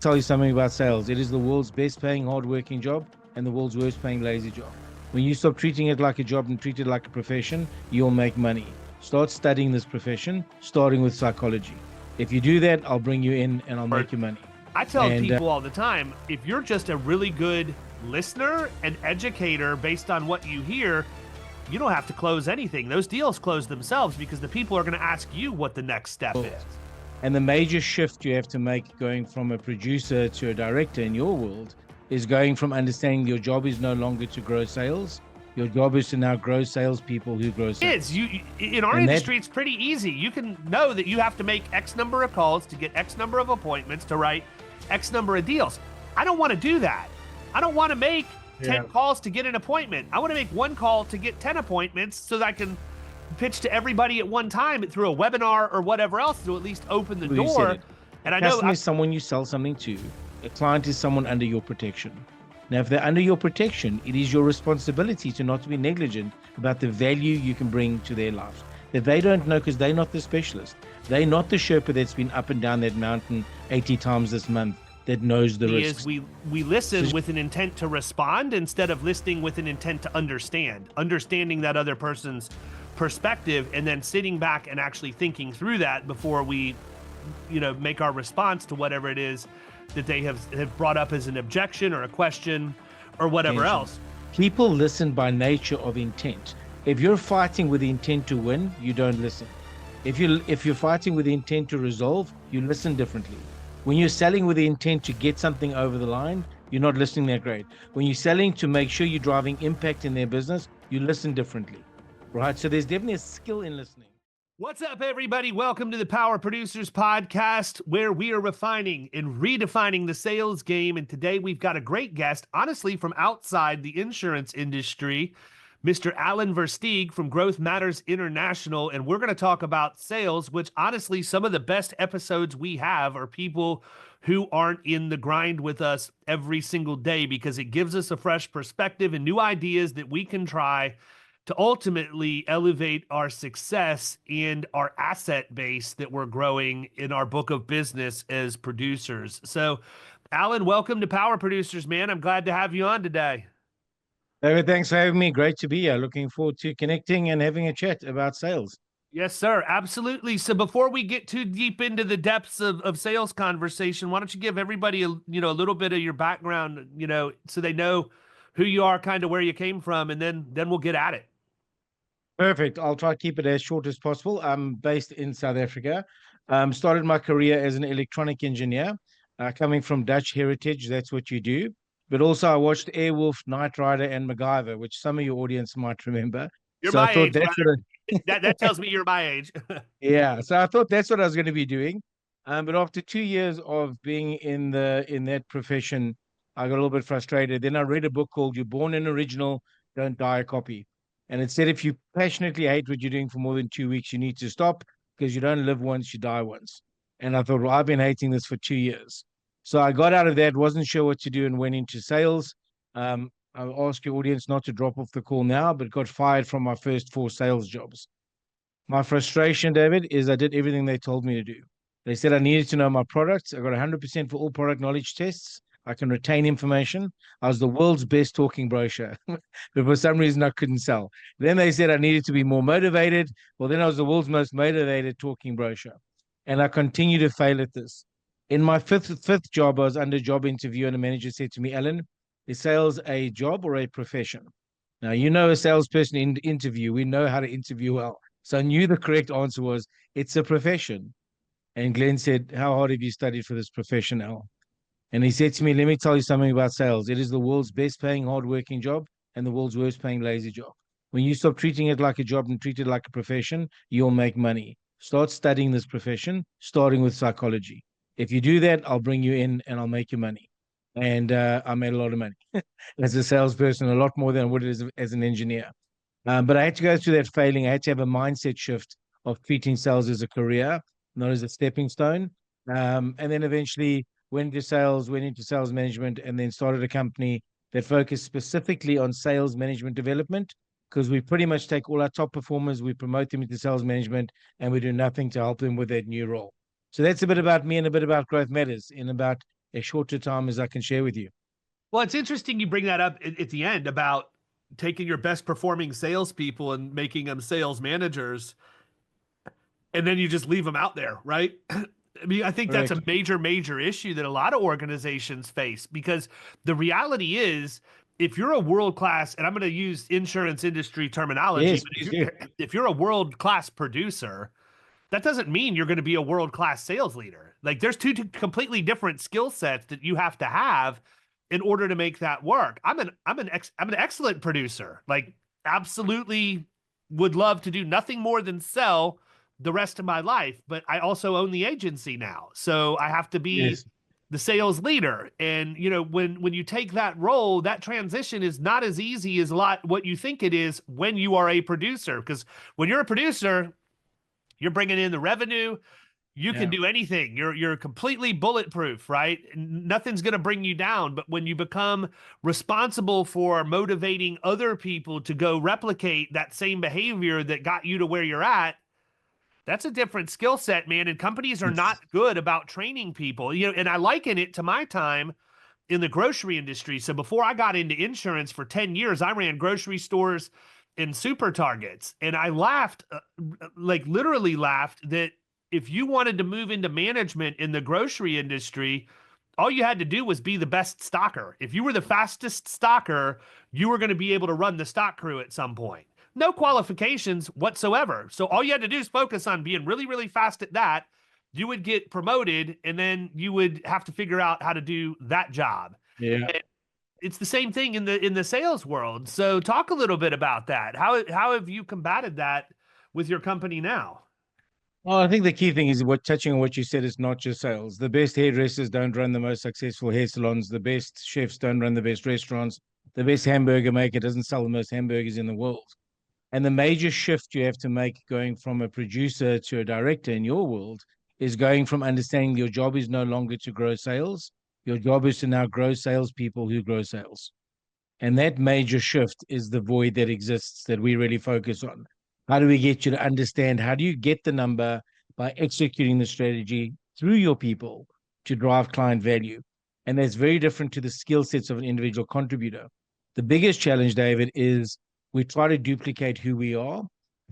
Tell you something about sales. It is the world's best paying, hard-working job and the world's worst paying, lazy job. When you stop treating it like a job and treat it like a profession, you'll make money. Start studying this profession, starting with psychology. If you do that, I'll bring you in and I'll make you money. I tell people all the time, if you're just a really good listener and educator based on what you hear, you don't have to close anything. Those deals close themselves because the people are going to ask you what the next step is. And the major shift you have to make going from a producer to a director in your world is going from understanding your job is no longer to grow sales. Your job is to now grow salespeople who grow sales. In our industry, it's pretty easy. You can know that you have to make X number of calls to get X number of appointments to write X number of deals. I don't want to do that. I don't want to make 10 calls to get an appointment. I want to make one call to get 10 appointments so that I can pitch to everybody at one time through a webinar or whatever else to at least open the door. And I know customer is someone you sell something to. A client is someone under your protection. Now, if they're under your protection, it is your responsibility to not be negligent about the value you can bring to their lives that they don't know because they're not the specialist. They're not the Sherpa that's been up and down that mountain 80 times this month that knows the risks. We listen with an intent to respond instead of listening with an intent to understanding that other person's perspective and then sitting back and actually thinking through that before we, make our response to whatever it is that they have brought up as an objection or a question or whatever else. People listen by nature of intent. If you're fighting with the intent to win, you don't listen. If you're fighting with the intent to resolve, you listen differently. When you're selling with the intent to get something over the line, you're not listening that great. When you're selling to make sure you're driving impact in their business, you listen differently, right? So there's definitely a skill in listening. What's up, everybody? Welcome to the Power Producers Podcast, where we are refining and redefining the sales game. And today we've got a great guest, honestly, from outside the insurance industry, Mr. Alan Versteeg from Growth Matters International. And we're going to talk about sales, which honestly, some of the best episodes we have are people who aren't in the grind with us every single day, because it gives us a fresh perspective and new ideas that we can try to ultimately elevate our success and our asset base that we're growing in our book of business as producers. So, Alan, welcome to Power Producers, man. I'm glad to have you on today. David, thanks for having me. Great to be here. Looking forward to connecting and having a chat about sales. Yes, sir. Absolutely. So before we get too deep into the depths of sales conversation, why don't you give everybody a little bit of your background, so they know who you are, kind of where you came from, and then we'll get at it. Perfect. I'll try to keep it as short as possible. I'm based in South Africa. Started my career as an electronic engineer, coming from Dutch heritage. That's what you do. But also I watched Airwolf, Knight Rider, and MacGyver, which some of your audience might remember. You're my age, that tells me you're my age. Yeah. So I thought that's what I was going to be doing. But after 2 years of being in that profession, I got a little bit frustrated. Then I read a book called You're Born an Original, Don't Die a Copy. And it said if you passionately hate what you're doing for more than 2 weeks, you need to stop, because you don't live once, you die once. And I thought, well, I've been hating this for 2 years. So I got out of that, wasn't sure what to do, and went into sales. I'll ask your audience not to drop off the call now, but got fired from my first 4 sales jobs. My frustration, David, is I did everything they told me to do. They said I needed to know my products. I got 100% for all product knowledge tests. I can retain information. I was the world's best talking brochure, but for some reason I couldn't sell. Then they said I needed to be more motivated. Well, then I was the world's most motivated talking brochure. And I continue to fail at this. In my fifth job, I was under job interview, and a manager said to me, Alan, is sales a job or a profession? Now, a salesperson in interview, we know how to interview well. So I knew the correct answer was, it's a profession. And Glenn said, how hard have you studied for this profession, Al? And he said to me, let me tell you something about sales. It is the world's best paying, hard-working job and the world's worst paying, lazy job. When you stop treating it like a job and treat it like a profession, you'll make money. Start studying this profession, starting with psychology. If you do that, I'll bring you in and I'll make you money. And I made a lot of money as a salesperson, a lot more than I would as an engineer. But I had to go through that failing. I had to have a mindset shift of treating sales as a career, not as a stepping stone. And then eventually went into sales management, and then started a company that focused specifically on sales management development, because we pretty much take all our top performers, we promote them into sales management, and we do nothing to help them with that new role. So that's a bit about me and a bit about Growth Matters, in about as short a time as I can share with you. Well, it's interesting you bring that up at the end about taking your best performing salespeople and making them sales managers, and then you just leave them out there, right? I mean, I think that's a Correct. major issue that a lot of organizations face, because the reality is, if you're a world class, and I'm going to use insurance industry terminology, Yes, but please do. if you're a world class producer, that doesn't mean you're going to be a world class sales leader. Like, there's two completely different skill sets that you have to have in order to make that work. I'm an excellent producer. Like, absolutely would love to do nothing more than sell the rest of my life, but I also own the agency now. So I have to be Yes. the sales leader. And when you take that role, that transition is not as easy as what you think it is when you are a producer. Because when you're a producer, you're bringing in the revenue. You can Yeah. do anything. You're completely bulletproof, right? Nothing's going to bring you down. But when you become responsible for motivating other people to go replicate that same behavior that got you to where you're at, that's a different skill set, man. And companies are It's, not good about training people. And I liken it to my time in the grocery industry. So before I got into insurance for 10 years, I ran grocery stores and super targets. And I laughed, like literally laughed, that if you wanted to move into management in the grocery industry, all you had to do was be the best stocker. If you were the fastest stocker, you were going to be able to run the stock crew at some point. No qualifications whatsoever. So all you had to do is focus on being really, really fast at that. You would get promoted, and then you would have to figure out how to do that job. yeah. And it's the same thing in the sales world. So talk a little bit about that. How have you combated that with your company now? Well, I think the key thing is what touching on what you said is not just sales. The best hairdressers don't run the most successful hair salons. The best chefs don't run the best restaurants. The best hamburger maker doesn't sell the most hamburgers in the world. And the major shift you have to make going from a producer to a director in your world is going from understanding your job is no longer to grow sales. Your job is to now grow salespeople who grow sales. And that major shift is the void that exists that we really focus on. How do we get you to understand? How do you get the number by executing the strategy through your people to drive client value? And that's very different to the skill sets of an individual contributor. The biggest challenge, David, is we try to duplicate who we are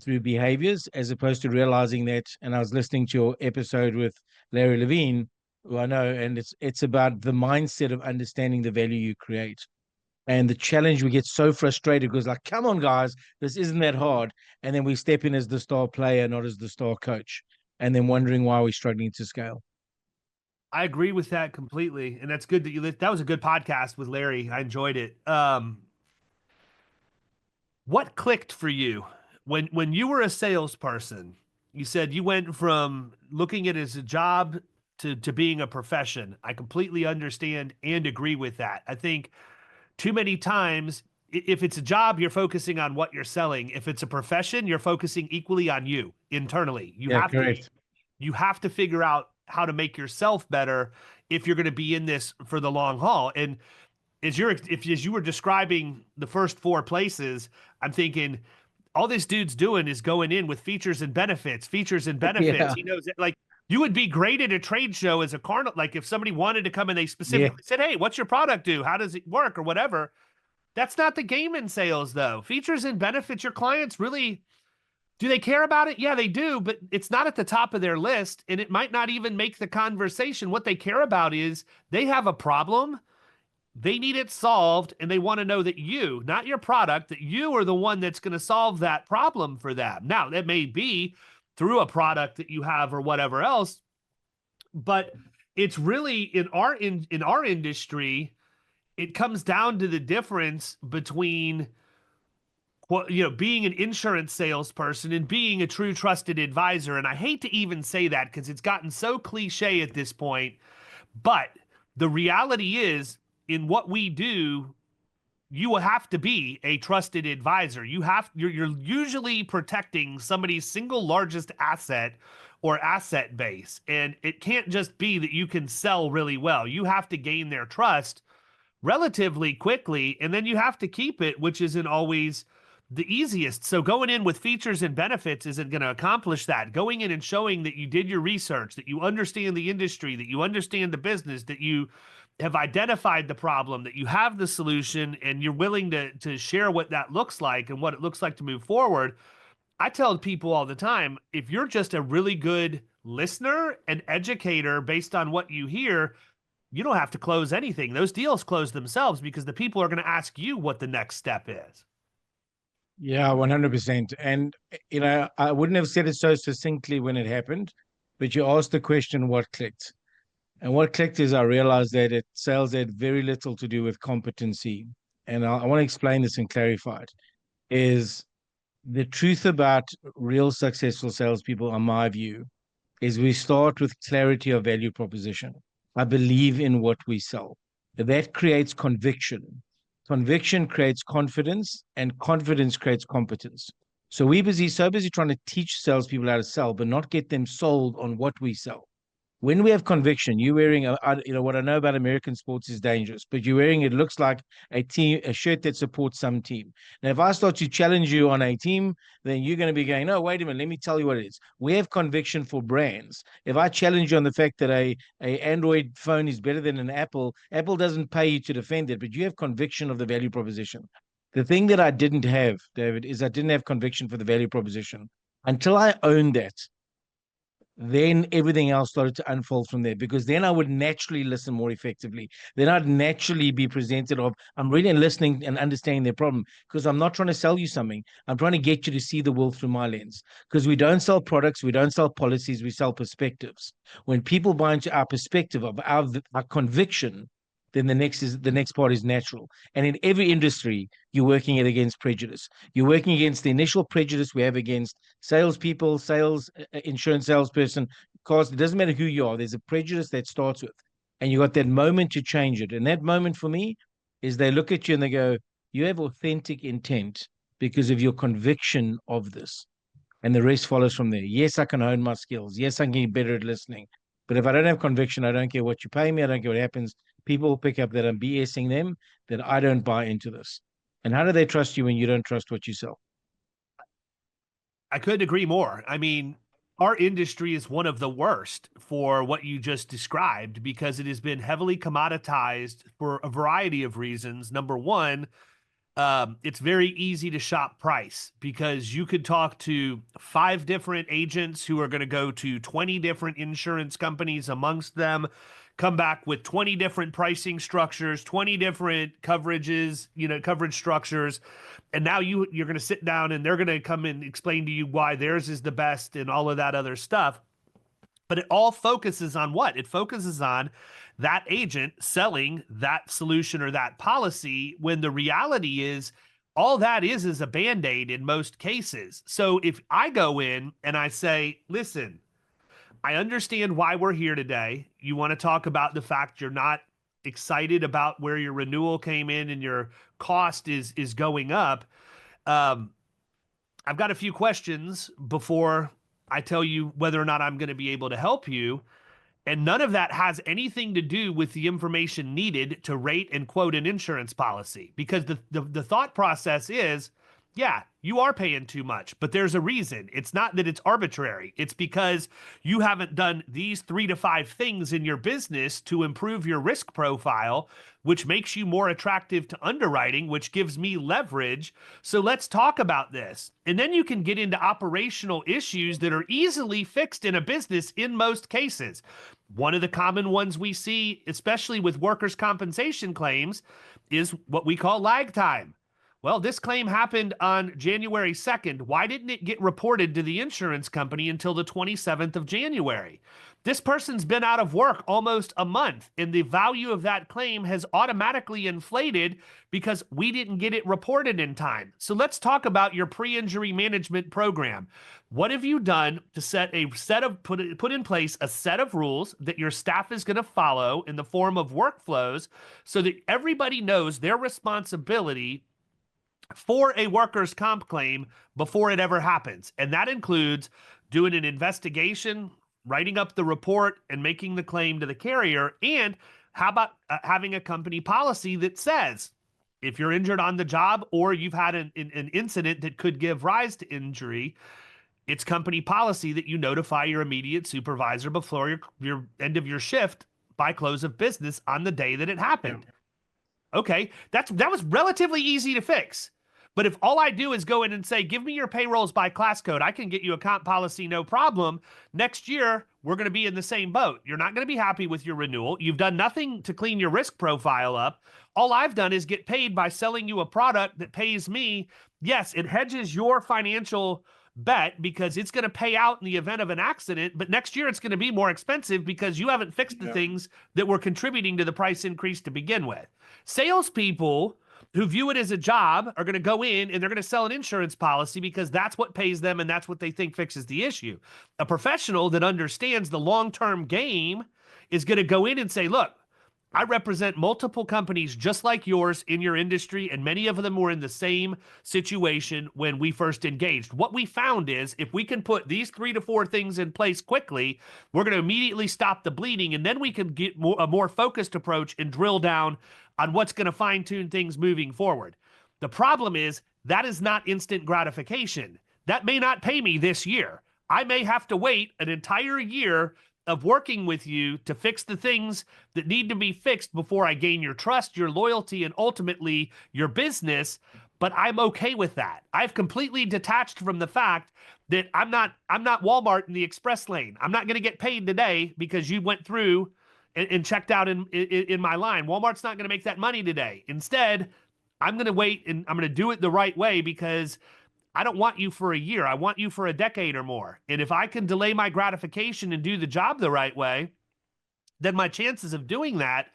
through behaviors as opposed to realizing that. And I was listening to your episode with Larry Levine, who I know, and it's about the mindset of understanding the value you create. And the challenge, we get so frustrated because, like, come on, guys, this isn't that hard. And then we step in as the star player, not as the star coach, and then wondering why we're struggling to scale. I agree with that completely, and that's good that was a good podcast with Larry. I enjoyed it. What clicked for you when you were a salesperson? You said you went from looking at it as a job to being a profession. I completely understand and agree with that. I think too many times, if it's a job, you're focusing on what you're selling. If it's a profession, you're focusing equally on you internally. Yeah, correct. You have to figure out how to make yourself better if you're going to be in this for the long haul. And as you were describing the first four places, I'm thinking all this dude's doing is going in with features and benefits, features and benefits. Yeah, He knows it. Like, you would be great at a trade show as a carnal. Like, if somebody wanted to come and they yeah, specifically said, "Hey, what's your product do? How does it work?" or whatever. That's not the game in sales, though. Features and benefits, your clients really, do they care about it? Yeah, they do, but it's not at the top of their list, and it might not even make the conversation. What they care about is they have a problem, they need it solved, and they want to know that you, not your product, that you are the one that's going to solve that problem for them. Now, that may be through a product that you have or whatever else, but it's really in our industry, it comes down to the difference between being an insurance salesperson and being a true trusted advisor. And I hate to even say that because it's gotten so cliche at this point, but the reality is, in what we do, you will have to be a trusted advisor. You're usually protecting somebody's single largest asset or asset base. And it can't just be that you can sell really well. You have to gain their trust relatively quickly, and then you have to keep it, which isn't always the easiest. So going in with features and benefits isn't going to accomplish that. Going in and showing that you did your research, that you understand the industry, that you understand the business, that you have identified the problem, that you have the solution, and you're willing to share what that looks like and what it looks like to move forward. I tell people all the time, if you're just a really good listener and educator based on what you hear, you don't have to close anything. Those deals close themselves because the people are going to ask you what the next step is. Yeah, 100%. And, I wouldn't have said it so succinctly when it happened, but you asked the question, what clicked? And what clicked is I realized that sales had very little to do with competency. And I want to explain this and clarify it. Is the truth about real successful salespeople, in my view, is we start with clarity of value proposition. I believe in what we sell. That creates conviction. Conviction creates confidence, and confidence creates competence. So so busy trying to teach salespeople how to sell, but not get them sold on what we sell. When we have conviction, you wearing what I know about American sports is dangerous, but you're wearing, it looks like a shirt that supports some team. Now, if I start to challenge you on a team, then you're going to be going, no, wait a minute, let me tell you what it is. We have conviction for brands. If I challenge you on the fact that a Android phone is better than an Apple doesn't pay you to defend it, but you have conviction of the value proposition. The thing that I didn't have, David, is I didn't have conviction for the value proposition. Until I owned that, then everything else started to unfold from there, because then I would naturally listen more effectively. Then I'd naturally be presented of, I'm really listening and understanding their problem, because I'm not trying to sell you something. I'm trying to get you to see the world through my lens, because we don't sell products, we don't sell policies, we sell perspectives. When people buy into our perspective of our conviction, then the next part is natural. And in every industry, you're working it against prejudice. You're working against the initial prejudice we have against salespeople, insurance salesperson, because it doesn't matter who you are. There's a prejudice that starts with, and you got that moment to change it. And that moment for me is they look at you and they go, you have authentic intent because of your conviction of this. And the rest follows from there. Yes, I can hone my skills. Yes, I can get better at listening. But if I don't have conviction, I don't care what you pay me. I don't care what happens. People will pick up that I'm BSing them, that I don't buy into this. And how do they trust you when you don't trust what you sell? I couldn't agree more. I mean, our industry is one of the worst for what you just described because it has been heavily commoditized for a variety of reasons. Number one, it's very easy to shop price because you could talk to 5 different agents who are going to go to 20 different insurance companies amongst them, come back with 20 different pricing structures, 20 different coverages, coverage structures. And now you're going to sit down and they're going to come and explain to you why theirs is the best and all of that other stuff. But it all focuses on what? It focuses on that agent selling that solution or that policy when the reality is all that is a Band-Aid in most cases. So if I go in and I say, listen, I understand why we're here today. You want to talk about the fact you're not excited about where your renewal came in and your cost is going up. I've got a few questions before I tell you whether or not I'm going to be able to help you. And none of that has anything to do with the information needed to rate and quote an insurance policy. Because the thought process is, yeah, you are paying too much, but there's a reason. It's not that it's arbitrary. It's because you haven't done these 3 to 5 things in your business to improve your risk profile, which makes you more attractive to underwriting, which gives me leverage. So let's talk about this. And then you can get into operational issues that are easily fixed in a business in most cases. One of the common ones we see, especially with workers' compensation claims, is what we call lag time. Well, this claim happened on January 2nd. Why didn't it get reported to the insurance company until the 27th of January? This person's been out of work almost a month, and the value of that claim has automatically inflated because we didn't get it reported in time. So let's talk about your pre-injury management program. What have you done to put in place a set of rules that your staff is going to follow in the form of workflows so that everybody knows their responsibility for a workers' comp claim before it ever happens? And that includes doing an investigation, writing up the report, and making the claim to the carrier. And how about having a company policy that says, If you're injured on the job or you've had an incident that could give rise to injury, it's company policy that you notify your immediate supervisor before your end of your shift by close of business on the day that it happened. Yeah. Okay, that was relatively easy to fix. But if all I do is go in and say, give me your payrolls by class code, I can get you a comp policy, no problem. Next year, we're going to be in the same boat. You're not going to be happy with your renewal. You've done nothing to clean your risk profile up. All I've done is get paid by selling you a product that pays me. Yes, it hedges your financial bet because it's going to pay out in the event of an accident, but next year it's going to be more expensive because you haven't fixed the things that were contributing to the price increase to begin with. Salespeople who view it as a job are going to go in and they're going to sell an insurance policy because that's what pays them and that's what they think fixes the issue. A professional that understands the long-term game is going to go in and say, look, I represent multiple companies just like yours in your industry, and many of them were in the same situation when we first engaged. What we found is if we can put these 3 to 4 things in place quickly, we're going to immediately stop the bleeding, and then we can get a more focused approach and drill down on what's going to fine-tune things moving forward. The problem is that is not instant gratification. That may not pay me this year. I may have to wait an entire year of working with you to fix the things that need to be fixed before I gain your trust, your loyalty, and ultimately your business. But I'm okay with that. I've completely detached from the fact that I'm not Walmart in the express lane. I'm not going to get paid today because you went through and checked out in my line. Walmart's not going to make that money today. Instead, I'm going to wait and I'm going to do it the right way because I don't want you for a year. I want you for a decade or more. And if I can delay my gratification and do the job the right way, then my chances of doing that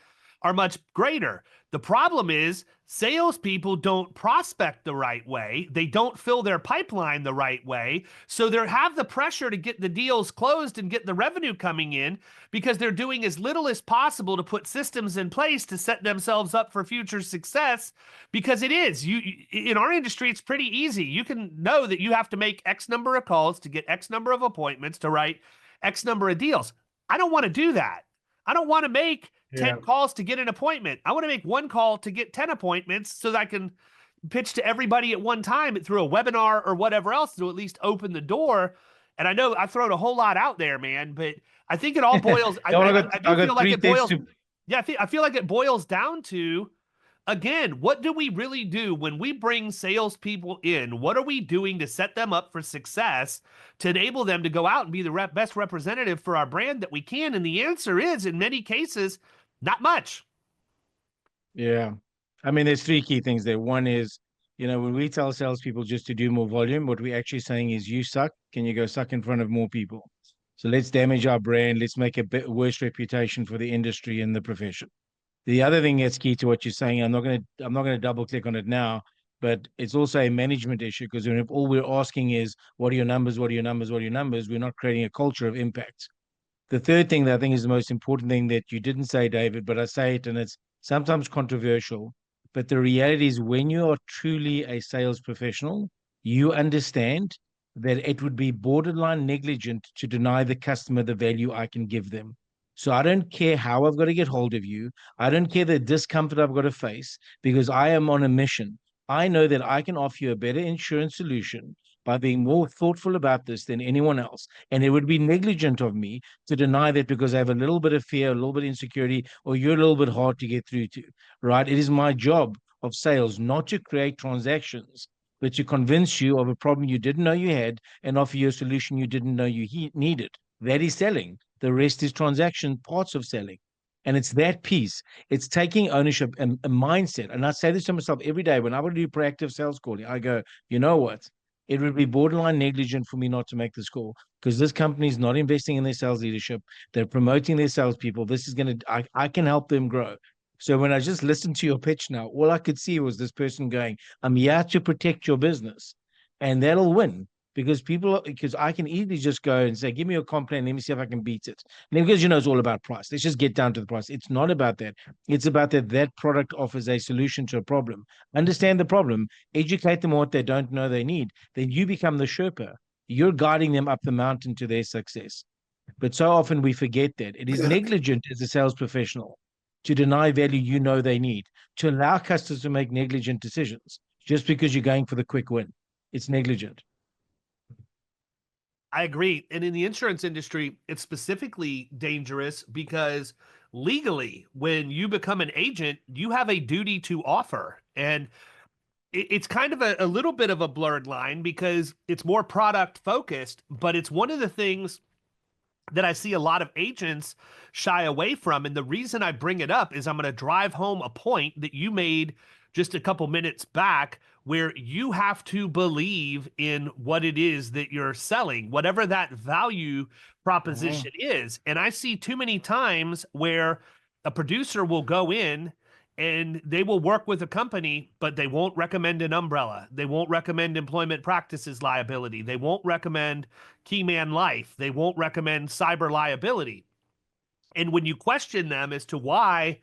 are much greater. The problem is salespeople don't prospect the right way. They don't fill their pipeline the right way. So they have the pressure to get the deals closed and get the revenue coming in because they're doing as little as possible to put systems in place to set themselves up for future success. Because it is, in our industry, it's pretty easy. You can know that you have to make X number of calls to get X number of appointments to write X number of deals. I don't want to do that. I don't want to make 10 calls to get an appointment. I want to make 1 call to get 10 appointments so that I can pitch to everybody at one time through a webinar or whatever else to at least open the door. And I know I've thrown a whole lot out there, man, but I think it all boils. I feel like it boils. Yeah, I feel like it boils down to, again, what do we really do when we bring salespeople in? What are we doing to set them up for success, to enable them to go out and be the best representative for our brand that we can? And the answer is, in many cases, not much. Yeah. I mean, there's 3 key things there. One is, when we tell salespeople just to do more volume, what we're actually saying is, you suck. Can you go suck in front of more people? So let's damage our brand. Let's make a bit worse reputation for the industry and the profession. The other thing that's key to what you're saying, I'm not going to double click on it now, but it's also a management issue because if all we're asking is, what are your numbers? What are your numbers? What are your numbers? We're not creating a culture of impact. The third thing that I think is the most important thing that you didn't say, David, but I say it and it's sometimes controversial, but the reality is when you are truly a sales professional, you understand that it would be borderline negligent to deny the customer the value I can give them. So I don't care how I've got to get hold of you. I don't care the discomfort I've got to face because I am on a mission. I know that I can offer you a better insurance solution by being more thoughtful about this than anyone else. And it would be negligent of me to deny that because I have a little bit of fear, a little bit of insecurity, or you're a little bit hard to get through to, right? It is my job of sales not to create transactions, but to convince you of a problem you didn't know you had and offer you a solution you didn't know you needed. That is selling. The rest is transaction, parts of selling. And it's that piece. It's taking ownership and a mindset. And I say this to myself every day when I want to do proactive sales calling. I go, you know what? It would be borderline negligent for me not to make this call because this company is not investing in their sales leadership. They're promoting their salespeople. This is going to, I can help them grow. So when I just listened to your pitch now, all I could see was this person going, I'm here to protect your business. And that'll win. Because I can easily just go and say, give me your complaint, let me see if I can beat it. And because it's all about price. Let's just get down to the price. It's not about that. It's about that product offers a solution to a problem. Understand the problem, educate them on what they don't know they need. Then you become the Sherpa. You're guiding them up the mountain to their success. But so often we forget that. It is negligent as a sales professional to deny value they need, to allow customers to make negligent decisions just because you're going for the quick win. It's negligent. I agree. And in the insurance industry, it's specifically dangerous because legally, when you become an agent, you have a duty to offer. And it's kind of a little bit of a blurred line because it's more product focused, but it's one of the things that I see a lot of agents shy away from. And the reason I bring it up is I'm going to drive home a point that you made just a couple minutes back, where you have to believe in what it is that you're selling, whatever that value proposition is. And I see too many times where a producer will go in and they will work with a company, but they won't recommend an umbrella. They won't recommend employment practices liability. They won't recommend key man life. They won't recommend cyber liability. And when you question them as to why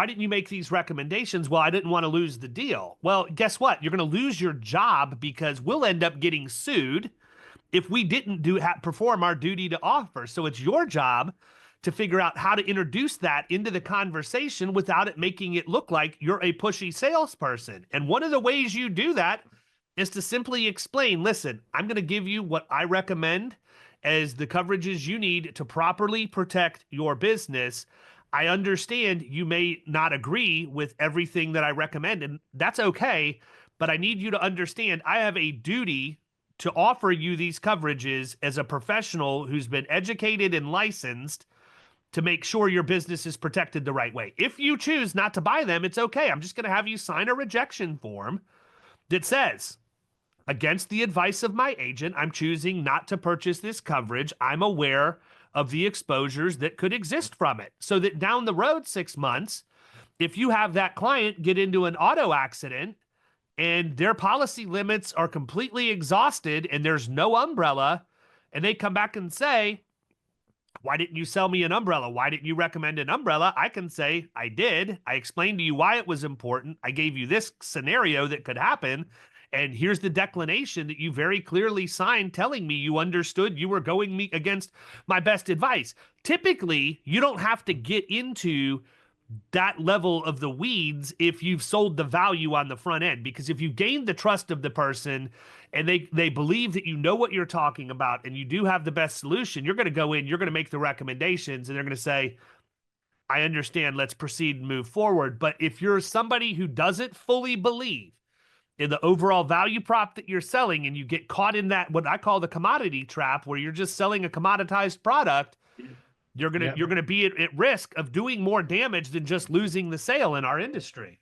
didn't you make these recommendations? Well, I didn't want to lose the deal. Well, guess what? You're going to lose your job because we'll end up getting sued if we didn't perform our duty to offer. So it's your job to figure out how to introduce that into the conversation without it making it look like you're a pushy salesperson. And one of the ways you do that is to simply explain, listen, I'm going to give you what I recommend as the coverages you need to properly protect your business. I understand you may not agree with everything that I recommend, and that's okay, but I need you to understand I have a duty to offer you these coverages as a professional who's been educated and licensed to make sure your business is protected the right way. If you choose not to buy them, it's okay. I'm just going to have you sign a rejection form that says, against the advice of my agent, I'm choosing not to purchase this coverage. I'm aware of the exposures that could exist from it, so that down the road 6 months, if you have that client get into an auto accident and their policy limits are completely exhausted and there's no umbrella, and they come back and say, why didn't you sell me an umbrella? Why didn't you recommend an umbrella? I can say, I did. I explained to you why it was important. I gave you this scenario that could happen. And here's the declination that you very clearly signed telling me you understood you were going against my best advice. Typically, you don't have to get into that level of the weeds if you've sold the value on the front end, because if you've gained the trust of the person and they believe that you know what you're talking about and you do have the best solution, you're going to go in, you're going to make the recommendations, and they're going to say, I understand, let's proceed and move forward. But if you're somebody who doesn't fully believe in the overall value prop that you're selling, and you get caught in that, what I call the commodity trap, where you're just selling a commoditized product, you're gonna be at risk of doing more damage than just losing the sale in our industry.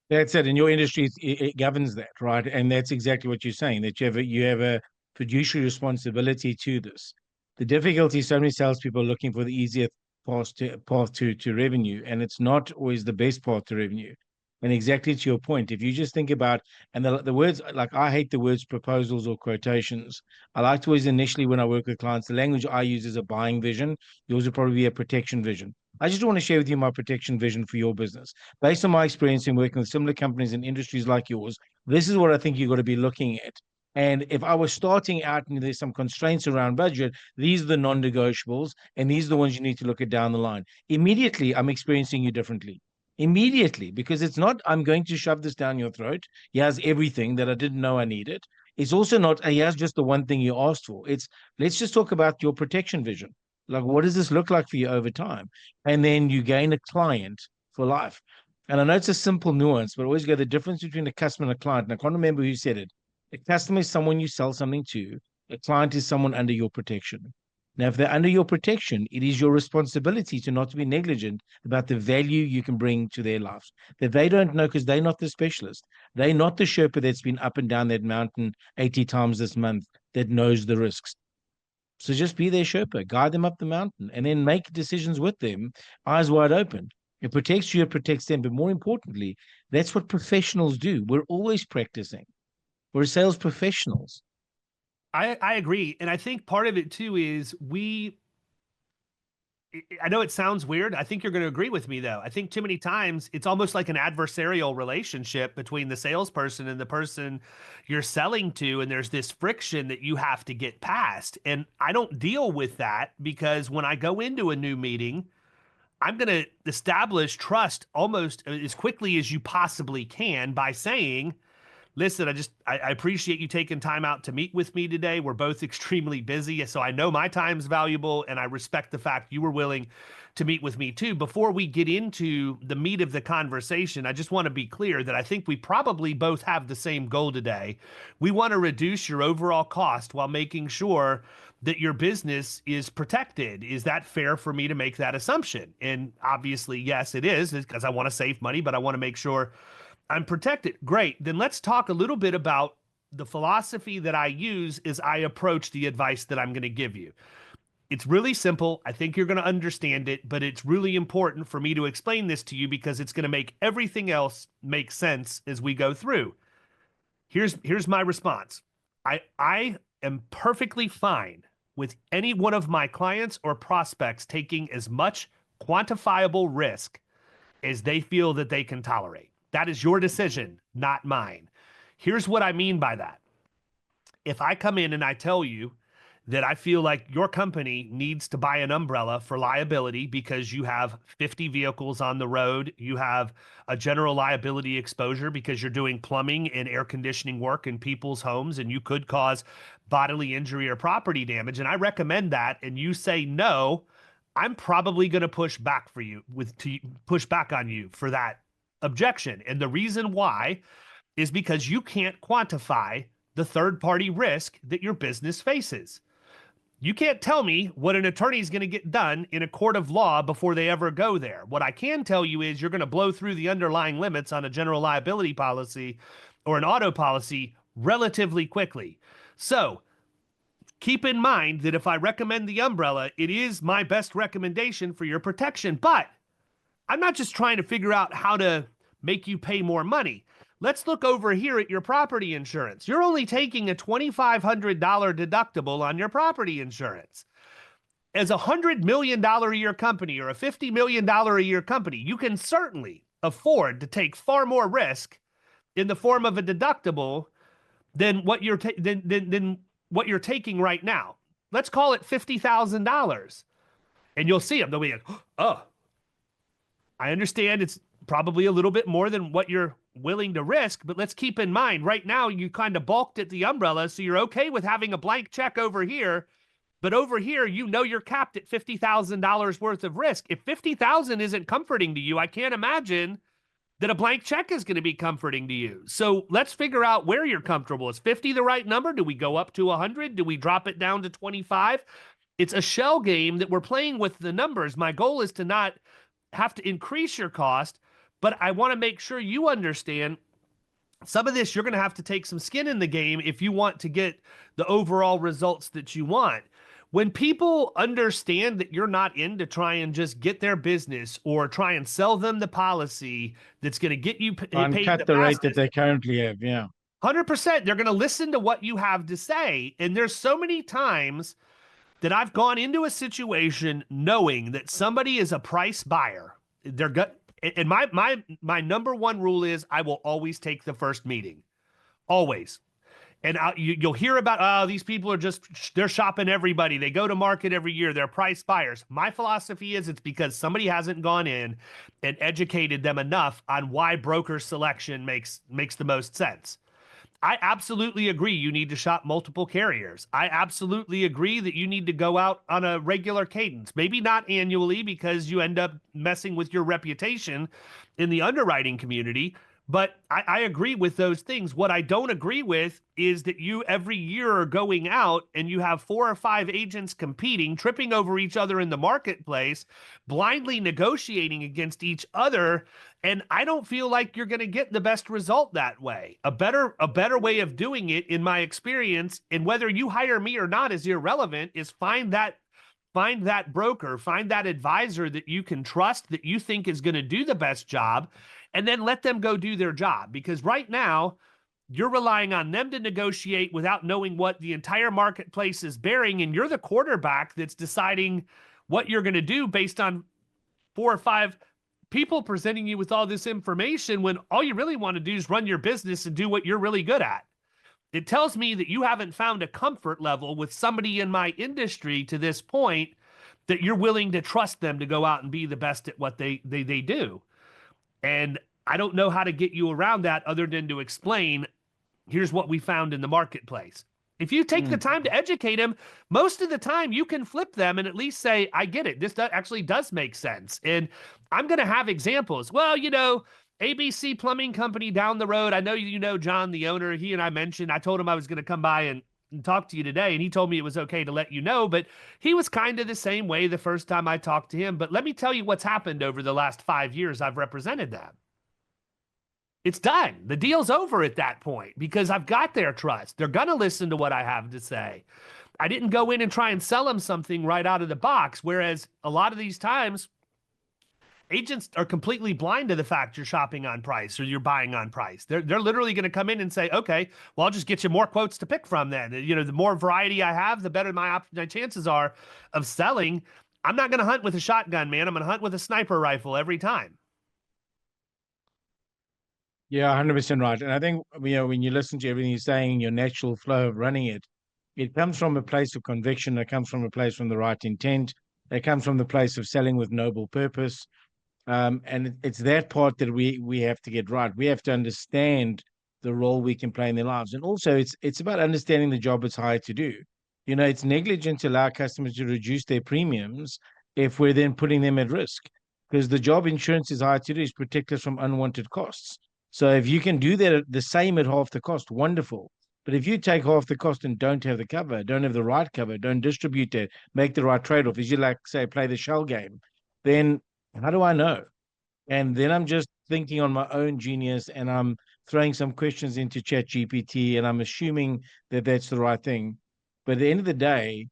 That's it. In your industry, it governs that, right? And that's exactly what you're saying, that you have a fiduciary responsibility to this. The difficulty is so many salespeople are looking for the easier path to revenue, and it's not always the best path to revenue. And exactly to your point, if you just think about, and the words, like, I hate the words proposals or quotations. I like to always, initially when I work with clients, the language I use is a buying vision. Yours would probably be a protection vision. I just want to share with you my protection vision for your business. Based on my experience in working with similar companies in industries like yours, this is what I think you've got to be looking at. And if I was starting out and there's some constraints around budget, these are the non-negotiables, and these are the ones you need to look at down the line. Immediately, I'm experiencing you differently. Immediately, because it's not, I'm going to shove this down your throat. Here's everything that I didn't know I needed. It's also not, here's just the one thing you asked for. It's, let's just talk about your protection vision. Like, what does this look like for you over time? And then you gain a client for life. And I know it's a simple nuance, but always go the difference between a customer and a client. And I can't remember who said it. A customer is someone you sell something to. A client is someone under your protection. Now, if they're under your protection, it is your responsibility to not to be negligent about the value you can bring to their lives that they don't know, because they're not the specialist. They're not the Sherpa that's been up and down that mountain 80 times this month that knows the risks. So just be their Sherpa, guide them up the mountain, and then make decisions with them, eyes wide open. It protects you, it protects them. But more importantly, that's what professionals do. We're always practicing. We're sales professionals. I agree. And I think part of it too is I know it sounds weird. I think you're going to agree with me, though. I think too many times it's almost like an adversarial relationship between the salesperson and the person you're selling to. And there's this friction that you have to get past. And I don't deal with that because when I go into a new meeting, I'm going to establish trust almost as quickly as you possibly can by saying, listen, I appreciate you taking time out to meet with me today. We're both extremely busy, so I know my time's valuable, and I respect the fact you were willing to meet with me too. Before we get into the meat of the conversation, I just want to be clear that I think we probably both have the same goal today. We want to reduce your overall cost while making sure that your business is protected. Is that fair for me to make that assumption? And obviously, yes, it is, because I want to save money, but I want to make sure I'm protected. Great. Then let's talk a little bit about the philosophy that I use as I approach the advice that I'm going to give you. It's really simple. I think you're going to understand it, but it's really important for me to explain this to you because it's going to make everything else make sense as we go through. Here's my response. I am perfectly fine with any one of my clients or prospects taking as much quantifiable risk as they feel that they can tolerate. That is your decision, not mine. Here's what I mean by that. If I come in and I tell you that I feel like your company needs to buy an umbrella for liability because you have 50 vehicles on the road, you have a general liability exposure because you're doing plumbing and air conditioning work in people's homes and you could cause bodily injury or property damage, and I recommend that, and you say no, I'm probably going to push back on you for that objection. And the reason why is because you can't quantify the third-party risk that your business faces. You can't tell me what an attorney is going to get done in a court of law before they ever go there. What I can tell you is you're going to blow through the underlying limits on a general liability policy or an auto policy relatively quickly. So keep in mind that if I recommend the umbrella, it is my best recommendation for your protection. But I'm not just trying to figure out how to make you pay more money. Let's look over here at your property insurance. You're only taking a $2,500 deductible on your property insurance. As a $100 million a year company or a $50 million a year company, you can certainly afford to take far more risk in the form of a deductible than what you're taking right now. Let's call it $50,000. And you'll see them. They'll be like, oh, I understand it's probably a little bit more than what you're willing to risk, but let's keep in mind right now you kind of balked at the umbrella, so you're okay with having a blank check over here, but over here you know you're capped at $50,000 worth of risk. If $50,000 isn't comforting to you, I can't imagine that a blank check is going to be comforting to you. So let's figure out where you're comfortable. Is 50 the right number? Do we go up to 100? Do we drop it down to 25? It's a shell game that we're playing with the numbers. My goal is to not have to increase your cost, but I want to make sure you understand some of this. You're going to have to take some skin in the game if you want to get the overall results that you want. When people understand that you're not in to try and just get their business or try and sell them the policy that's going to get you paid cut the rate that they currently have, yeah. 100%. They're going to listen to what you have to say. And there's so many times that I've gone into a situation knowing that somebody is a price buyer. And my number one rule is I will always take the first meeting, always. And you'll hear about, these people are they're shopping everybody. They go to market every year. They're price buyers. My philosophy is it's because somebody hasn't gone in and educated them enough on why broker selection makes the most sense. I absolutely agree you need to shop multiple carriers. I absolutely agree that you need to go out on a regular cadence, maybe not annually because you end up messing with your reputation in the underwriting community. But I agree with those things. What I don't agree with is that you every year are going out and you have 4 or 5 agents competing, tripping over each other in the marketplace, blindly negotiating against each other. And I don't feel like you're going to get the best result that way. A better way of doing it, in my experience, and whether you hire me or not is irrelevant, is find that broker, find that advisor that you can trust, that you think is going to do the best job, and then let them go do their job. Because right now, you're relying on them to negotiate without knowing what the entire marketplace is bearing, and you're the quarterback that's deciding what you're going to do based on 4 or 5 people presenting you with all this information when all you really want to do is run your business and do what you're really good at. It tells me that you haven't found a comfort level with somebody in my industry to this point that you're willing to trust them to go out and be the best at what they do. And I don't know how to get you around that other than to explain, here's what we found in the marketplace. If you take the time to educate them, most of the time you can flip them and at least say, I get it. This actually does make sense. And I'm going to have examples. Well, ABC Plumbing Company down the road. I know John, the owner. He and I mentioned, I told him I was going to come by and talk to you today, and he told me it was okay to let you know, but he was kind of the same way the first time I talked to him. But let me tell you what's happened over the last 5 years I've represented them. It's done. The deal's over at that point because I've got their trust. They're going to listen to what I have to say. I didn't go in and try and sell them something right out of the box, whereas a lot of these times, agents are completely blind to the fact you're shopping on price or you're buying on price. They're literally going to come in and say, okay, well, I'll just get you more quotes to pick from then. The more variety I have, the better my chances are of selling. I'm not going to hunt with a shotgun, man. I'm going to hunt with a sniper rifle every time. Yeah, 100% right. And I think, when you listen to everything you're saying, your natural flow of running it, it comes from a place of conviction. It comes from a place from the right intent. It comes from the place of selling with noble purpose. And it's that part that we have to get right. We have to understand the role we can play in their lives. And also it's about understanding the job it's hired to do. It's negligent to allow customers to reduce their premiums if we're then putting them at risk, because the job insurance is hired to do is protect us from unwanted costs. So if you can do that the same at half the cost, wonderful. But if you take half the cost and don't have the cover, don't have the right cover, don't distribute it, make the right trade-off, as you like say, play the shell game, then how do I know? And then I'm just thinking on my own genius, and I'm throwing some questions into Chat GPT, and I'm assuming that that's the right thing. But at the end of the day,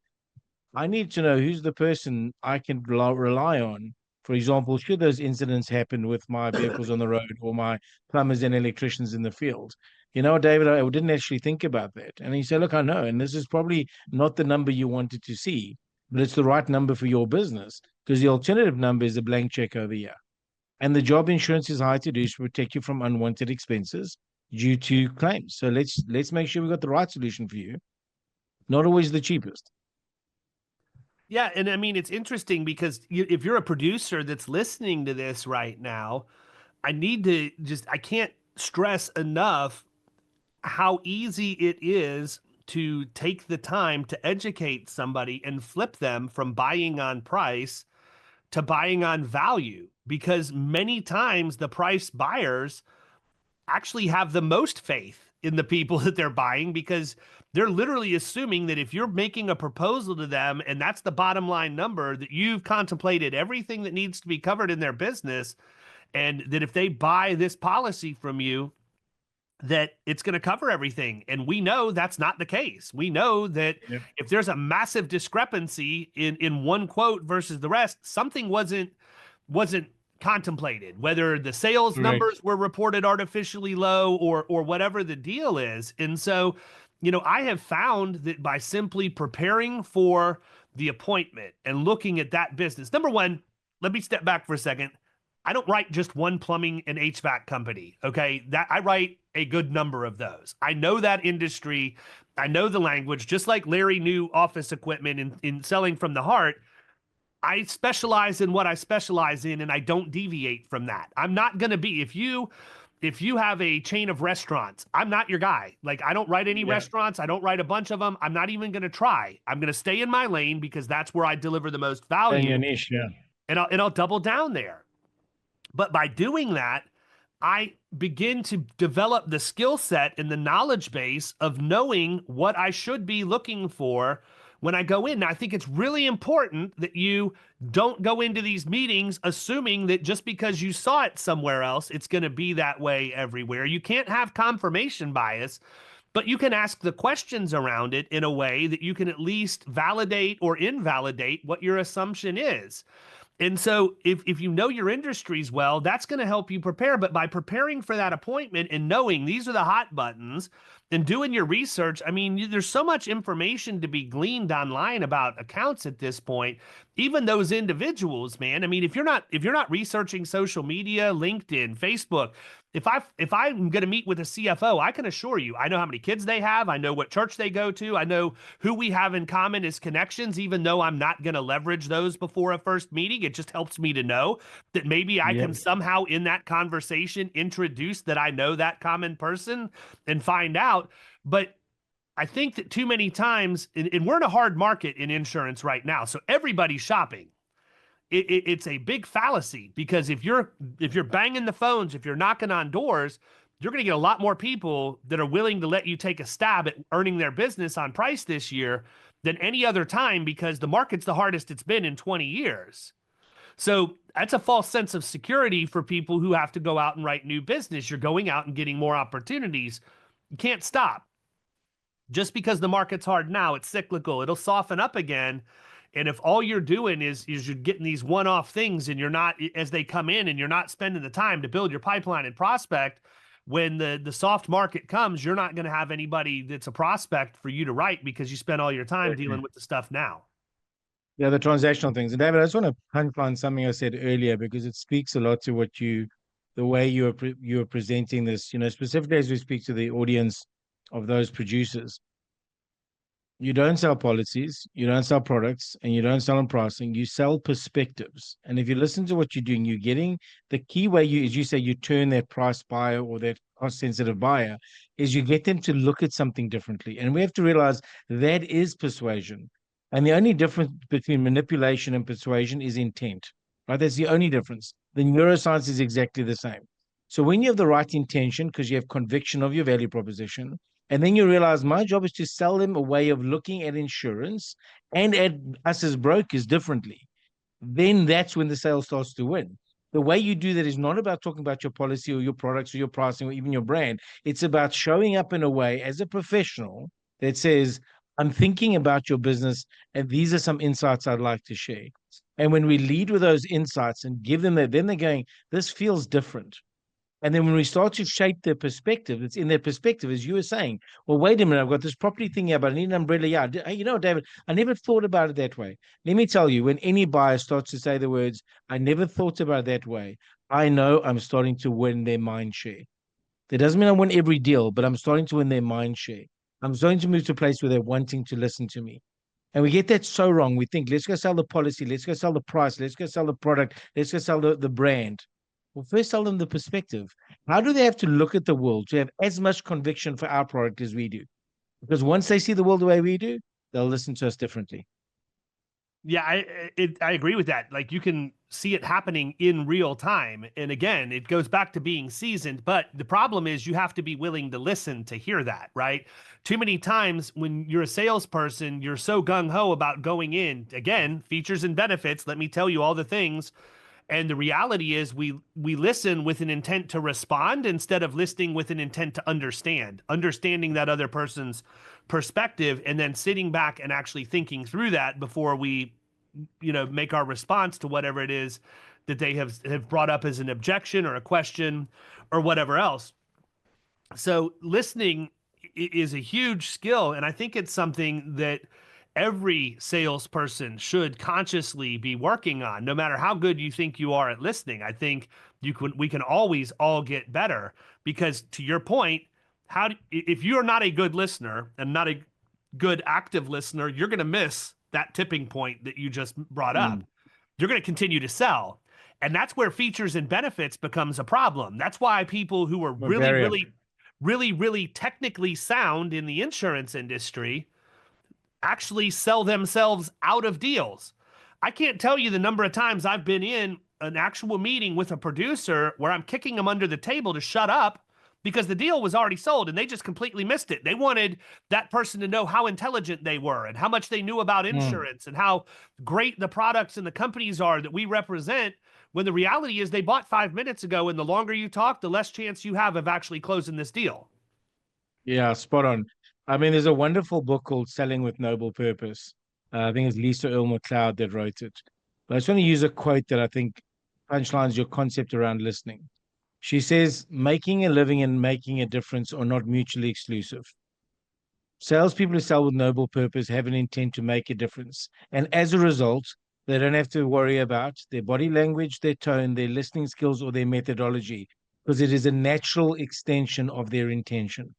I need to know who's the person I can rely on. For example, should those incidents happen with my vehicles on the road or my plumbers and electricians in the field? David, I didn't actually think about that. And he said, look, I know, and this is probably not the number you wanted to see, but it's the right number for your business, because the alternative number is a blank check over here. And the job insurance is hired to do is to protect you from unwanted expenses due to claims. So let's make sure we got the right solution for you. Not always the cheapest. Yeah, and I mean, it's interesting because if you're a producer that's listening to this right now, I can't stress enough how easy it is to take the time to educate somebody and flip them from buying on price to buying on value, because many times the price buyers actually have the most faith in the people that they're buying, because they're literally assuming that if you're making a proposal to them and that's the bottom line number, that you've contemplated everything that needs to be covered in their business, and that if they buy this policy from you, that it's going to cover everything. And we know that's not the case. We know that if there's a massive discrepancy in one quote versus the rest, something wasn't contemplated, whether the sales numbers were reported artificially low or whatever the deal is. And so, I have found that by simply preparing for the appointment and looking at that business, number one, let me step back for a second. I don't write just one plumbing and HVAC company. Okay. I write a good number of those. I know that industry. I know the language, just like Larry knew office equipment in selling from the heart. I specialize in what I specialize in, and I don't deviate from that. I'm not going to be, if you have a chain of restaurants, I'm not your guy. Like, I don't write any restaurants. I don't write a bunch of them. I'm not even going to try. I'm going to stay in my lane because that's where I deliver the most value. Your niche, and I'll double down there. But by doing that, I begin to develop the skill set and the knowledge base of knowing what I should be looking for when I go in. Now, I think it's really important that you don't go into these meetings assuming that just because you saw it somewhere else, it's going to be that way everywhere. You can't have confirmation bias, but you can ask the questions around it in a way that you can at least validate or invalidate what your assumption is. And so if you know your industries well, that's going to help you prepare. But by preparing for that appointment and knowing these are the hot buttons and doing your research, I mean, there's so much information to be gleaned online about accounts at this point. even those individuals, man. I mean, if you're not researching social media, LinkedIn, Facebook, if I'm going to meet with a CFO, I can assure you, I know how many kids they have, I know what church they go to, I know who we have in common as connections, even though I'm not going to leverage those before a first meeting. It just helps me to know that maybe I Yeah. can somehow in that conversation introduce that I know that common person and find out. But I think that too many times, and we're in a hard market in insurance right now, so everybody's shopping. It's a big fallacy, because if you're banging the phones, if you're knocking on doors, you're going to get a lot more people that are willing to let you take a stab at earning their business on price this year than any other time, because the market's the hardest it's been in 20 years. So that's a false sense of security for people who have to go out and write new business. You're going out and getting more opportunities. You can't stop. Just because the market's hard now, it's cyclical. It'll soften up again. And if all you're doing is you're getting these one-off things, and you're not, as they come in, and you're not spending the time to build your pipeline and prospect, when the soft market comes, you're not going to have anybody that's a prospect for you to write, because you spend all your time dealing with the stuff now. Yeah, the transactional things. And David, I just want to punch on something I said earlier, because it speaks a lot to the way you are presenting this. Specifically as we speak to the audience of those producers. You don't sell policies, you don't sell products, and you don't sell on pricing. You sell perspectives. And if you listen to what you're doing, you're getting the key way as you say, you turn that price buyer or that cost sensitive buyer, is you get them to look at something differently. And we have to realize that is persuasion. And the only difference between manipulation and persuasion is intent, right? That's the only difference. The neuroscience is exactly the same. So when you have the right intention, because you have conviction of your value proposition, and then you realize my job is to sell them a way of looking at insurance and at us as brokers differently, then that's when the sale starts to win. The way you do that is not about talking about your policy or your products or your pricing or even your brand. It's about showing up in a way as a professional that says, I'm thinking about your business, and these are some insights I'd like to share. And when we lead with those insights and give them that, then they're going, this feels different. And then when we start to shape their perspective, it's in their perspective, as you were saying, well, wait a minute, I've got this property thing here, but I need an umbrella. Yeah, you know, David, I never thought about it that way. Let me tell you, when any buyer starts to say the words, I never thought about it that way, I know I'm starting to win their mind share. That doesn't mean I win every deal, but I'm starting to win their mind share. I'm starting to move to a place where they're wanting to listen to me. And we get that so wrong. We think, let's go sell the policy, let's go sell the price, let's go sell the product, let's go sell the brand. Well, first tell them the perspective. How do they have to look at the world to have as much conviction for our product as we do? Because once they see the world the way we do, they'll listen to us differently. Yeah, I agree with that. Like, you can see it happening in real time. And again, it goes back to being seasoned. But the problem is you have to be willing to listen to hear that, right? Too many times when you're a salesperson, you're so gung-ho about going in, again, features and benefits. Let me tell you all the things. And the reality is we listen with an intent to respond instead of listening with an intent to understanding that other person's perspective, and then sitting back and actually thinking through that before we, make our response to whatever it is that they have brought up as an objection or a question or whatever else. So listening is a huge skill. And I think it's something that every salesperson should consciously be working on, no matter how good you think you are at listening. I think we can always all get better, because to your point, if you're not a good listener and not a good active listener, you're going to miss that tipping point that you just brought up. You're going to continue to sell. And that's where features and benefits becomes a problem. That's why people who are really technically sound in the insurance industry actually sell themselves out of deals. I can't tell you the number of times I've been in an actual meeting with a producer where I'm kicking them under the table to shut up because the deal was already sold and they just completely missed it. They wanted that person to know how intelligent they were and how much they knew about insurance and how great the products and the companies are that we represent, when the reality is they bought 5 minutes ago, and the longer you talk, the less chance you have of actually closing this deal. Yeah, spot on. I mean, there's a wonderful book called Selling with Noble Purpose. I think it's Lisa Earle McLeod that wrote it. But I just want to use a quote that I think punchlines your concept around listening. She says, making a living and making a difference are not mutually exclusive. Salespeople who sell with noble purpose have an intent to make a difference. And as a result, They don't have to worry about their body language, their tone, their listening skills, or their methodology, because it is a natural extension of their intention.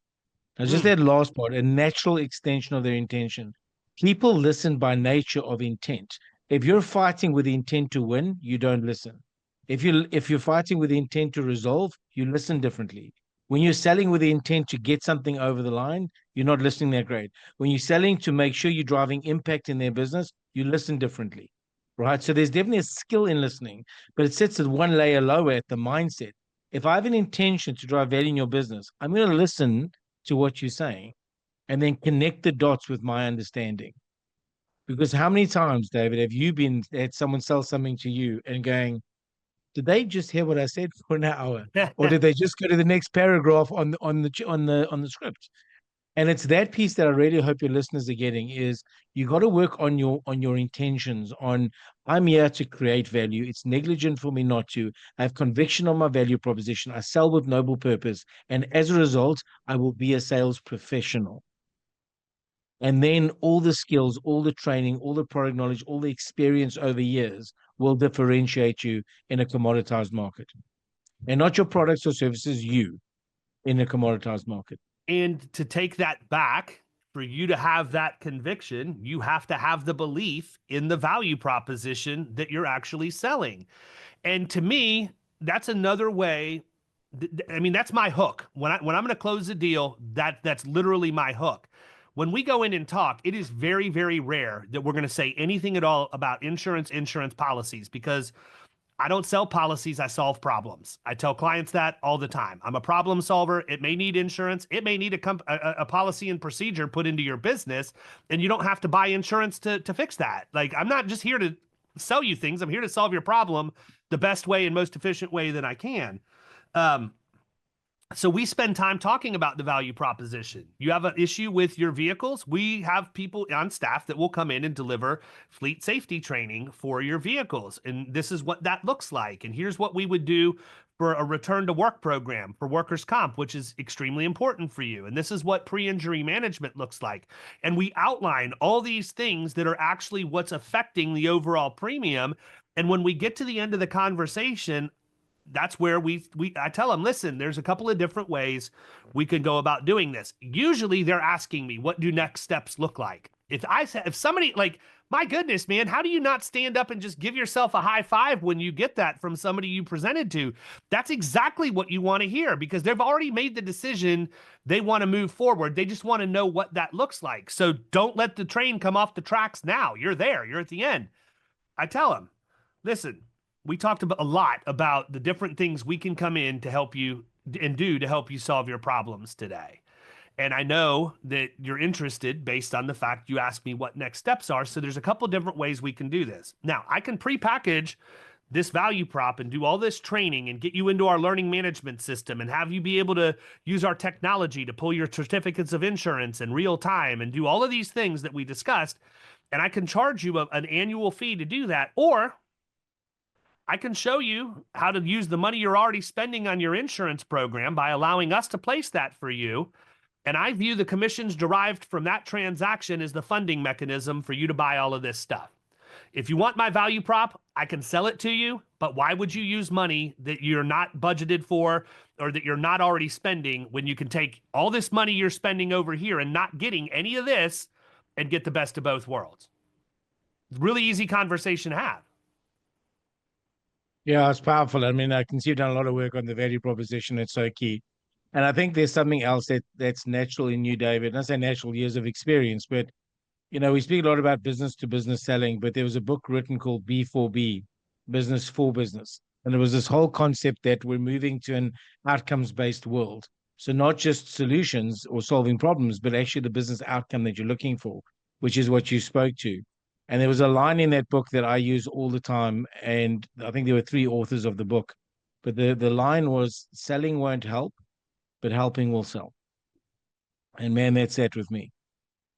Now, just Mm. that last part, a natural extension of their intention. People listen by nature of intent. If you're fighting with the intent to win, you don't listen. If you're fighting with the intent to resolve, you listen differently. When you're selling with the intent to get something over the line, you're not listening that great. When you're selling to make sure you're driving impact in their business, you listen differently. Right. So there's definitely a skill in listening, but it sits at one layer lower at the mindset. If I have an intention to drive value in your business, I'm going to listen to what you're saying and then connect the dots with my understanding. Because how many times, David, have you been had someone sell something to you and going, did they just hear what I said for an hour, or did they just go to the next paragraph on the script? And it's that piece that I really hope your listeners are getting is you got to work on your intentions. On I'm here to create value. It's negligent for me not to. I have conviction on my value proposition. I sell with noble purpose, and as a result, I will be a sales professional. And then all the skills, all the training, all the product knowledge, all the experience over years will differentiate you in a commoditized market. And not your products or services, you in a commoditized market. And to take that back, for you to have that conviction, you have to have the belief in the value proposition that you're actually selling. And to me, that's another way. I mean, that's my hook. When I'm going to close a deal, that's literally my hook. When we go in and talk, it is very, very rare that we're going to say anything at all about insurance policies, because I don't sell policies, I solve problems. I tell clients that all the time. I'm a problem solver. It may need insurance. It may need a policy and procedure put into your business, and you don't have to buy insurance to fix that. Like, I'm not just here to sell you things. I'm here to solve your problem the best way and most efficient way that I can. So we spend time talking about the value proposition. You have an issue with your vehicles. We have people on staff that will come in and deliver fleet safety training for your vehicles. And this is what that looks like. And here's what we would do for a return to work program for workers' comp, which is extremely important for you. And this is what pre-injury management looks like. And we outline all these things that are actually what's affecting the overall premium. And when we get to the end of the conversation, that's where I tell them, listen, there's a couple of different ways we can go about doing this. Usually they're asking me, what do next steps look like? If somebody, like, my goodness, man, how do you not stand up and just give yourself a high five when you get that from somebody you presented to? That's exactly what you want to hear, because they've already made the decision. They want to move forward. They just want to know what that looks like. So don't let the train come off the tracks now. You're there. You're at the end. I tell them, listen, we talked a lot about the different things we can come in to help you and do to help you solve your problems today. And I know that you're interested based on the fact you asked me what next steps are. So there's a couple different ways we can do this. Now, I can pre-package this value prop and do all this training and get you into our learning management system and have you be able to use our technology to pull your certificates of insurance in real time and do all of these things that we discussed. And I can charge you an annual fee to do that. Or I can show you how to use the money you're already spending on your insurance program by allowing us to place that for you. And I view the commissions derived from that transaction as the funding mechanism for you to buy all of this stuff. If you want my value prop, I can sell it to you, but why would you use money that you're not budgeted for or that you're not already spending when you can take all this money you're spending over here and not getting any of this and get the best of both worlds? Really easy conversation to have. Yeah, it's powerful. I mean, I can see you've done a lot of work on the value proposition. It's so key. And I think there's something else that's natural in you, David. And I say natural, years of experience, but we speak a lot about business to business selling, but there was a book written called B4B, Business for Business. And there was this whole concept that we're moving to an outcomes-based world. So not just solutions or solving problems, but actually the business outcome that you're looking for, which is what you spoke to. And there was a line in that book that I use all the time. And I think there were three authors of the book. But the line was, selling won't help, but helping will sell. And man, that sat with me,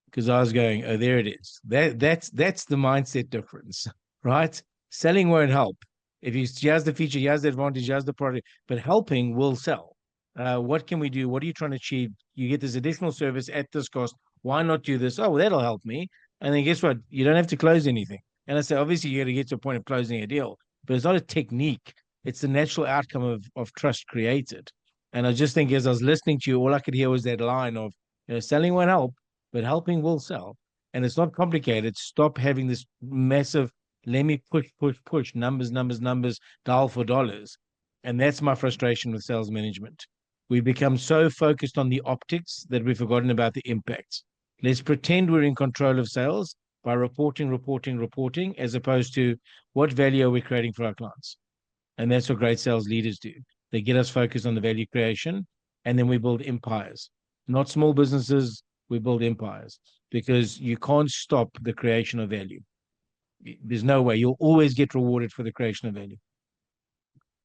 because I was going, oh, there it is. That's the mindset difference, right? Selling won't help. If he has the feature, he has the advantage, he has the product, but helping will sell. What can we do? What are you trying to achieve? You get this additional service at this cost. Why not do this? Oh, well, that'll help me. And then guess what? You don't have to close anything. And I say, obviously, you got to get to a point of closing a deal, but it's not a technique. It's the natural outcome of trust created. And I just think as I was listening to you, all I could hear was that line of, selling won't help, but helping will sell. And it's not complicated. Stop having this massive, let me push, push, push, numbers, numbers, numbers, dial for dollars. And that's my frustration with sales management. We become so focused on the optics that we've forgotten about the impacts. Let's pretend we're in control of sales by reporting, reporting, reporting, as opposed to what value are we creating for our clients. And that's what great sales leaders do. They get us focused on the value creation, and then we build empires. Not small businesses, we build empires, because you can't stop the creation of value. There's no way. You'll always get rewarded for the creation of value.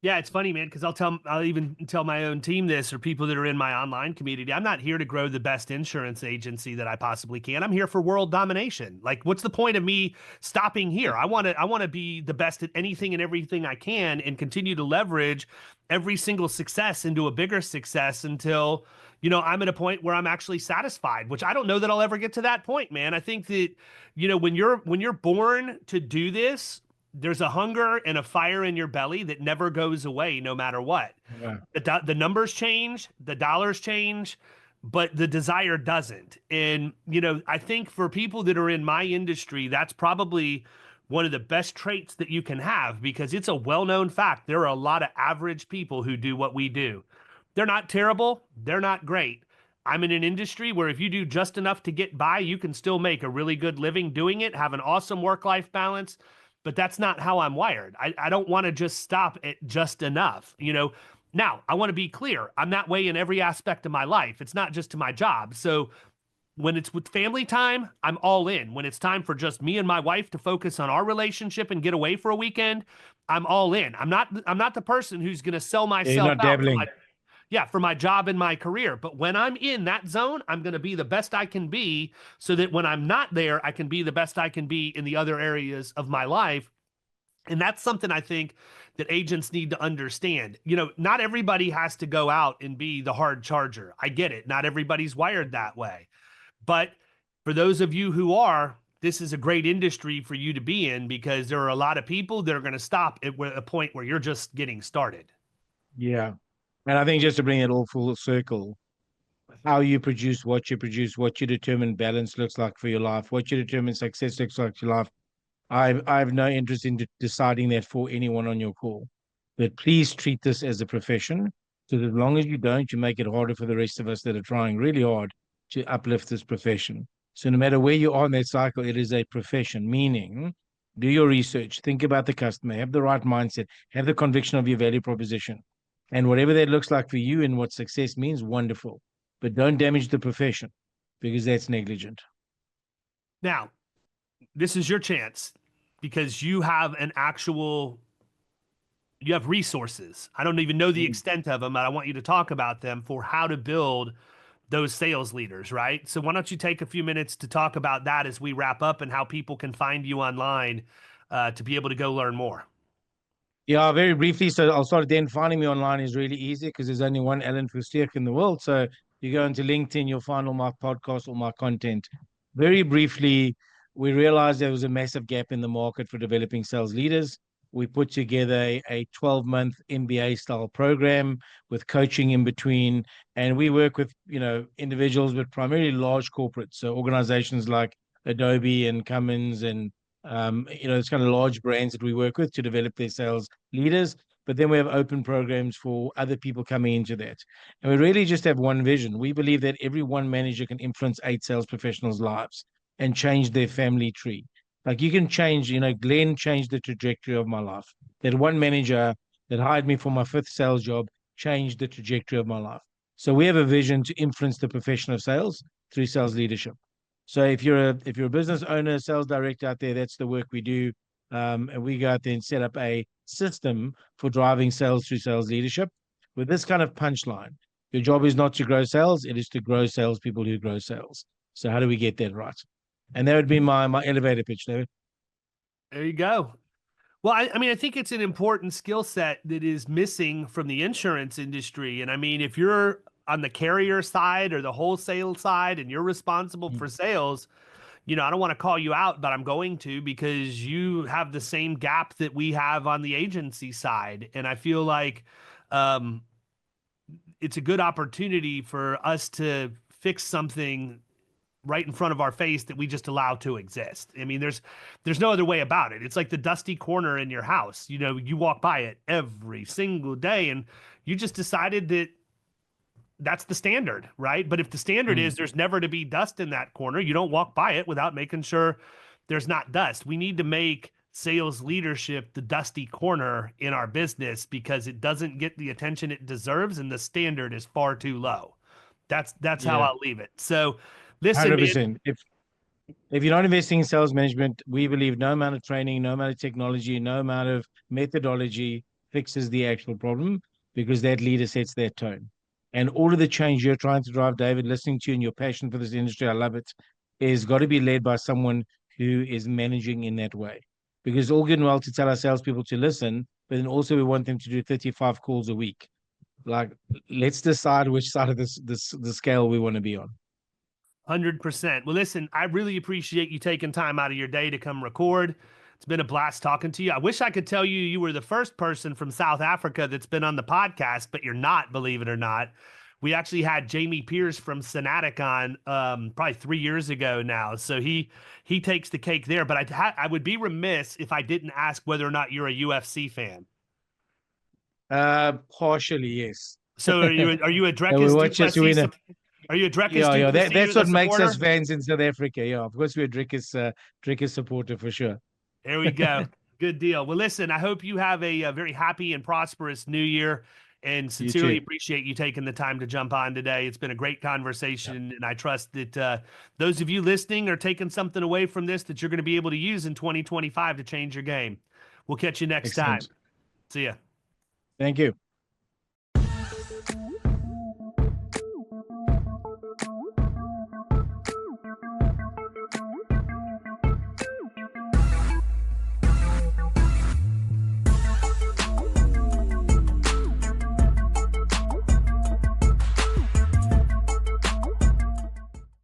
Yeah, it's funny, man, because I'll even tell my own team this, or people that are in my online community. I'm not here to grow the best insurance agency that I possibly can. I'm here for world domination. Like, what's the point of me stopping here? I want to be the best at anything and everything I can, and continue to leverage every single success into a bigger success until, I'm at a point where I'm actually satisfied, which I don't know that I'll ever get to that point, man. I think that, when you're born to do this, there's a hunger and a fire in your belly that never goes away, no matter what. Yeah. The numbers change, the dollars change, but the desire doesn't. And, I think for people that are in my industry, that's probably one of the best traits that you can have, because it's a well-known fact. There are a lot of average people who do what we do. They're not terrible. They're not great. I'm in an industry where if you do just enough to get by, you can still make a really good living doing it, have an awesome work-life balance. But that's not how I'm wired. I don't want to just stop at just enough. Now, I want to be clear. I'm that way in every aspect of my life. It's not just to my job. So when it's with family time, I'm all in. When it's time for just me and my wife to focus on our relationship and get away for a weekend, I'm all in. I'm not the person who's going to sell You're myself not out dabbling. for my job and my career. But when I'm in that zone, I'm going to be the best I can be, so that when I'm not there, I can be the best I can be in the other areas of my life. And that's something I think that agents need to understand. Not everybody has to go out and be the hard charger. I get it. Not everybody's wired that way. But for those of you who are, this is a great industry for you to be in, because there are a lot of people that are going to stop at a point where you're just getting started. Yeah. And I think just to bring it all full circle, how you produce, what you determine balance looks like for your life, what you determine success looks like for your life. I have no interest in deciding that for anyone on your call. But please treat this as a profession. So that as long as you don't, you make it harder for the rest of us that are trying really hard to uplift this profession. So no matter where you are in that cycle, it is a profession, meaning do your research, think about the customer, have the right mindset, have the conviction of your value proposition. And whatever that looks like for you and what success means, wonderful. But don't damage the profession, because that's negligent. Now, this is your chance, because you have you have resources. I don't even know the extent of them, but I want you to talk about them for how to build those sales leaders, right? So why don't you take a few minutes to talk about that as we wrap up, and how people can find you online to be able to go learn more. Yeah, very briefly. So I'll start then. Finding me online is really easy because there's only one Alan Versteeg in the world. So you go into LinkedIn, you'll find all my podcasts, all my content. Very briefly, we realized there was a massive gap in the market for developing sales leaders. We put together a 12-month MBA style program with coaching in between. And we work with, individuals, but primarily large corporates. So organizations like Adobe and Cummins and it's kind of large brands that we work with to develop their sales leaders. But then we have open programs for other people coming into that. And we really just have one vision. We believe that every one manager can influence 8 sales professionals' lives and change their family tree. Like you can change, Glenn changed the trajectory of my life. That one manager that hired me for my 5th sales job changed the trajectory of my life. So we have a vision to influence the profession of sales through sales leadership. So if you're a business owner, sales director out there, that's the work we do. And we go out there and set up a system for driving sales through sales leadership with this kind of punchline. Your job is not to grow sales, it is to grow salespeople who grow sales. So how do we get that right? And that would be my elevator pitch, David. There you go. Well, I think it's an important skill set that is missing from the insurance industry. And I mean, if you're on the carrier side or the wholesale side and you're responsible for sales, I don't want to call you out, but I'm going to, because you have the same gap that we have on the agency side. And I feel like it's a good opportunity for us to fix something right in front of our face that we just allow to exist. I mean, there's no other way about it. It's like the dusty corner in your house. You walk by it every single day, and you just decided that that's the standard, right? But if the standard is there's never to be dust in that corner, you don't walk by it without making sure there's not dust. We need to make sales leadership the dusty corner in our business, because it doesn't get the attention it deserves, and the standard is far too low. That's how I'll leave it. So listen, 100%. If you're not investing in sales management, we believe no amount of training, no amount of technology, no amount of methodology fixes the actual problem, because that leader sets that tone. And all of the change you're trying to drive, David, listening to you and your passion for this industry, I love it, is got to be led by someone who is managing in that way. Because all good and well to tell our salespeople to listen, but then also we want them to do 35 calls a week. Like, let's decide which side of the scale we want to be on. 100%. Well, listen, I really appreciate you taking time out of your day to come record. It's been a blast talking to you. I wish I could tell you you were the first person from South Africa that's been on the podcast, but you're not, believe it or not. We actually had Jamie Pierce from Sonatic on probably 3 years ago now. So he takes the cake there. But I would be remiss if I didn't ask whether or not you're a UFC fan. Partially, yes. So are you a And we Dricus watch us win Duplessis? Are you a Dricus yeah, Duplessis? that's what makes us supporter? fans in South Africa. Yeah, of course we're a Dricus supporter for sure. There we go. Good deal. Well, listen, I hope you have a very happy and prosperous new year, and sincerely appreciate you taking the time to jump on today. It's been a great conversation, and I trust that those of you listening are taking something away from this that you're going to be able to use in 2025 to change your game. We'll catch you next time. See ya. Thank you.